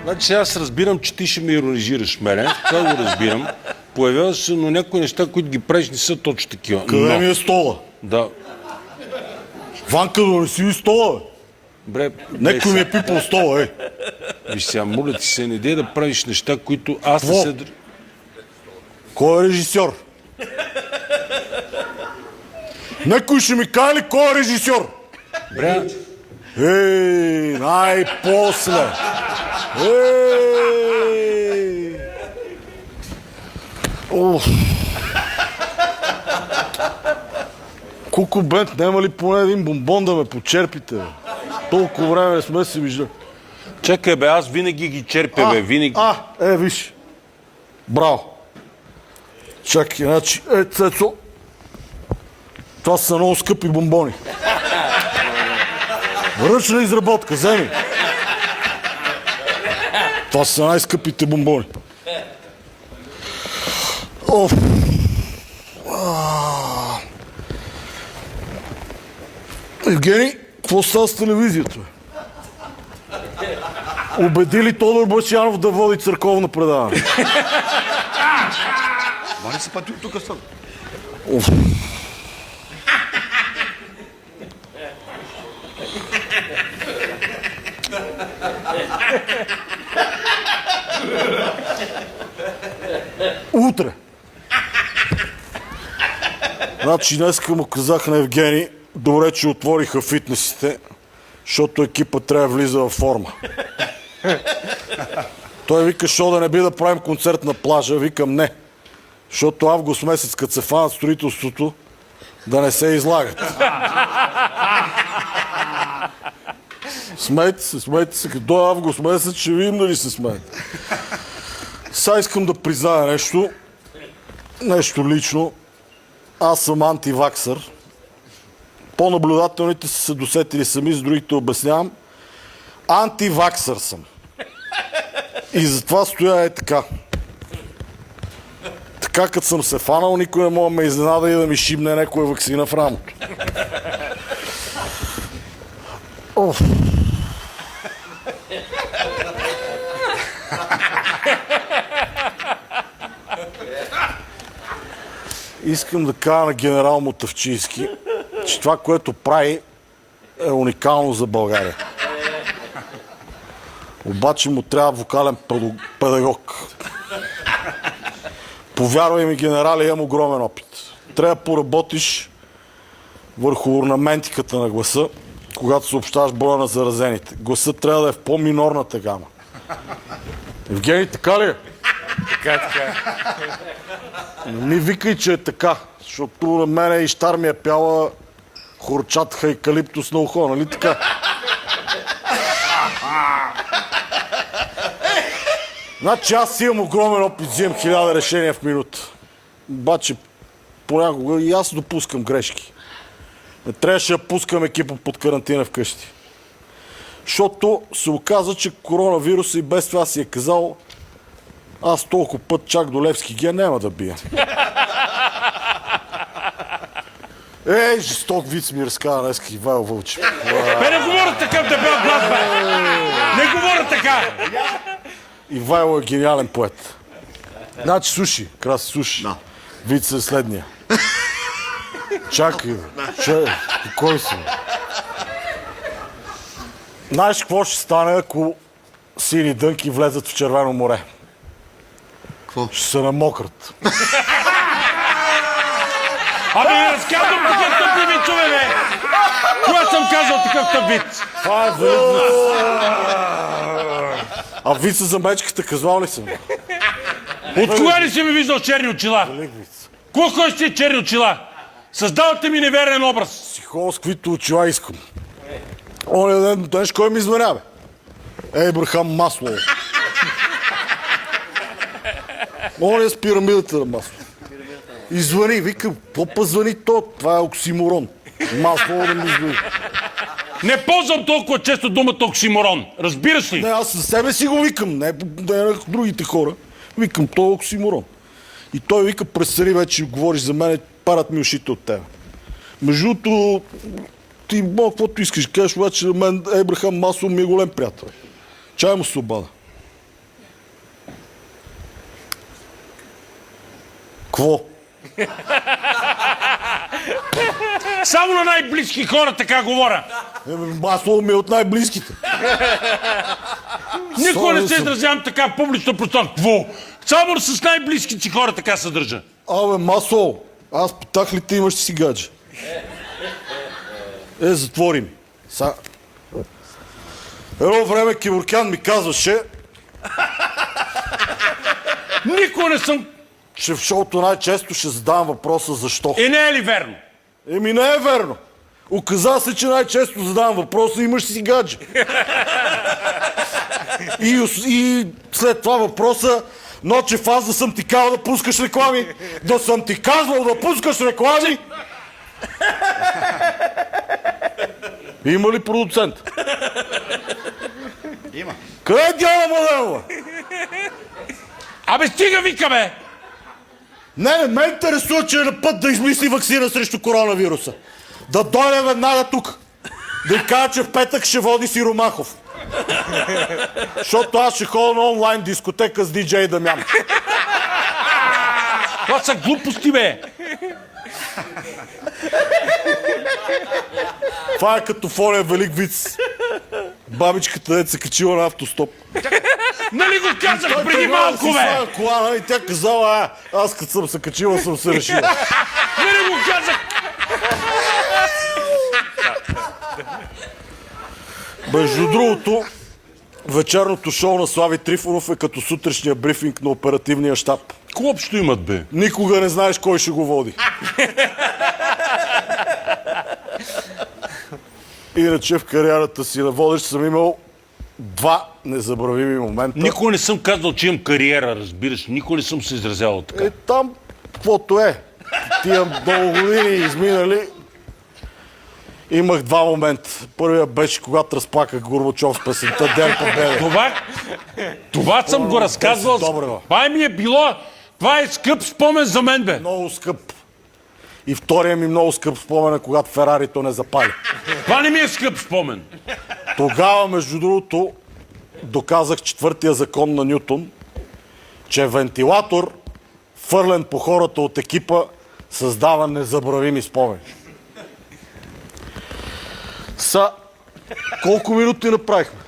Значи аз разбирам, че ти ще ме иронизираш мене. Това го разбирам. Появява се, но някои неща, които ги правиш, не са точно такива. Къде ми е стола? Да. Ванка, да не си и стола, бе. Некой ми е пипал стола, е. Виж сега, моля ти се, не дей да правиш неща, които аз не се... Кой е режисьор? Некой ще ми каже ли кой е режисьор? Бре... Ей, най-после! Ей! Куко Бент, няма ли поне един бомбон да ме почерпите, бе? Толкова време не сме се виждали. Чакай, бе, аз винаги ги черпя, бе, винаги. Виж. Браво. Чакай, значи, Цецо. Това са много скъпи бомбони. Ръчна изработка, вземи. Това са най-скъпите бомбони. Евгений, какво става с телевизията? Убеди ли Тодор Бачанов да води църковно предаване? Мани се пъти от тук съм. Утре. Значи днеска му казах на Евгений, добре, че отвориха фитнесите, защото екипа трябва да влиза във форма. Той вика, що да не би да правим концерт на плажа? Викам не. Защото август месец, като се фанат строителството, да не се излагат. Смейте се, като август месец ще видим дали се смеете. Сега искам да призная нещо лично. Аз съм антиваксър. По-наблюдателните са се досетили сами, с другите обяснявам. Антиваксър съм. И затова стоя така. Така като съм се фанал, никой не мога да ме изненада и да ми шибне някоя ваксина в рамото. Искам да кажа на генерал Мотавчийски, че това, което прави, е уникално за България. Обаче му трябва вокален педагог. Повярвай ми, генерали, имам огромен опит. Трябва да поработиш върху орнаментиката на гласа, когато съобщаваш броя на заразените. Гласът трябва да е в по-минорната гама. Евгений, така ли е? Така. Не ми викай, че е така, защото на мене и щар ми е пяла хорчат хайкалиптус на ухо, нали така? Значи аз имам огромен опит, взимам 1000 решения в минута. Обаче понякога и аз допускам грешки. Не трябваше да пускам екипа под карантина вкъщи. Защото се оказа, че коронавируса и без това си е казал, аз толкова път чак до Левски ген няма да бия. Жесток виц ми разказа днеска Ивайло Вълчев. Не говоря такъв дебел глас, бе! Не говоря така! Ивайло е гениален поет. Значи, слушай, Краси, слушай. Вица е следния. Чакай, бе. Кой си? Знаеш какво ще стане, ако сини дънки влезат в Червено море? Какво? Ще се намократ. Не разказвам такъв тъпи вицове, бе! Кога съм казал такъв тъп виц? Това е велик. А вица за мечката казвал ли съм? От кога ли си ми виждал черни очила? Велик виц. Кога ходиш с тия черни очила? Създавате ми неверен образ. Си хора с каквито очила искам. Оня ден, знаеш кой ми звъня, бе? Ейбрахам Маслоу. Оня с пирамидата на Маслоу. И звъни, вика, какво звъни то? Това е оксиморон. Маслоу да ми звъни. Не ползвам толкова често думата оксиморон. Разбираш ли? Не, аз със себе си го викам, не на другите хора. Викам, то е оксиморон. И той вика, престани вече, говориш за мен, парат ми ушите от тебе. Между другото, ти мога каквото искаш, кажеш, обаче на мен Ейбрахам Маслоу ми е голем приятел. Чай му се обада. Кво? Само на най-близки хора така говоря. Масло ми е от най-близките. Никога не се съм. изразявам така в публично пространство. Какво? Само с най-близките си хора така се държа. Абе, масло, аз питах ли ти имаш си гадже? Затвори ми. Едно време Кибуркян ми казваше, Никога не съм... че в шоуто най-често ще задавам въпроса защо. И не е ли верно? Еми не е верно. Оказа се, че най-често задавам въпроса имаш си гадже. И след това въпроса, Ночев, аз да съм ти казал да пускаш реклами, да съм ти казвал да пускаш реклами. Има ли продуцент? Има. Къде е Диана Младенова? Абе стига вика, бе! Не, ме интересува, че е на път да измисли ваксина срещу коронавируса. Да дойде веднага тук. Да й кажа, че в петък ще води Сиромахов. Защото аз ще ходя на онлайн дискотека с диджей Дамян. Това са глупости, бе! Това е като в ония велик виц. Бабичката дет се качила на автостоп. Нали го казах преди малко, бе! Колана и тя казала, аз като съм се качила, съм се решила. Нали го казах! Между другото, вечерното шоу на Слави Трифонов е като сутрешния брифинг на оперативния щаб. Какво общо имат, бе? Никога не знаеш кой ще го води. Иначе в кариерата си на водещ съм имал 2 незабравими момента. Никога не съм казал, че имам кариера, разбираш. Никога не съм се изразявал така. Там, каквото е. Тия много години изминали. Имах 2 момента. Първият беше, когато разплаках Горбачов с песента Ден победа. Това съм го разказвал. Добре, Това ми е било. Това е скъп спомен за мен, бе. Много скъп. И втория ми много скъп спомен, когато Ферарито не запали. Това не ми е скъп спомен. Тогава, между другото, доказах 4-тия закон на Нютон, че вентилатор, фърлен по хората от екипа, създава незабравими спомени. Колко минути направихме?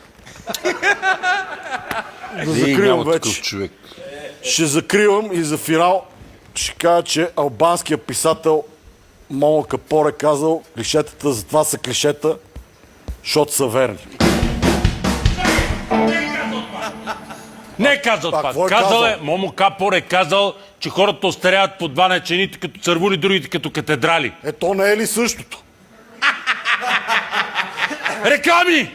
Да закривам вече. Човек. Ще закривам и за финал ще кажа, че албанският писател Момо Капор е казал, клишетата затова са клишета, защото са верни. Не е казал това. какво е Казал казал? е, Момо Капор е казал, че хората остаряват по 2 начина, едните като цървули, другите като катедрали. То не е ли същото? Реклами!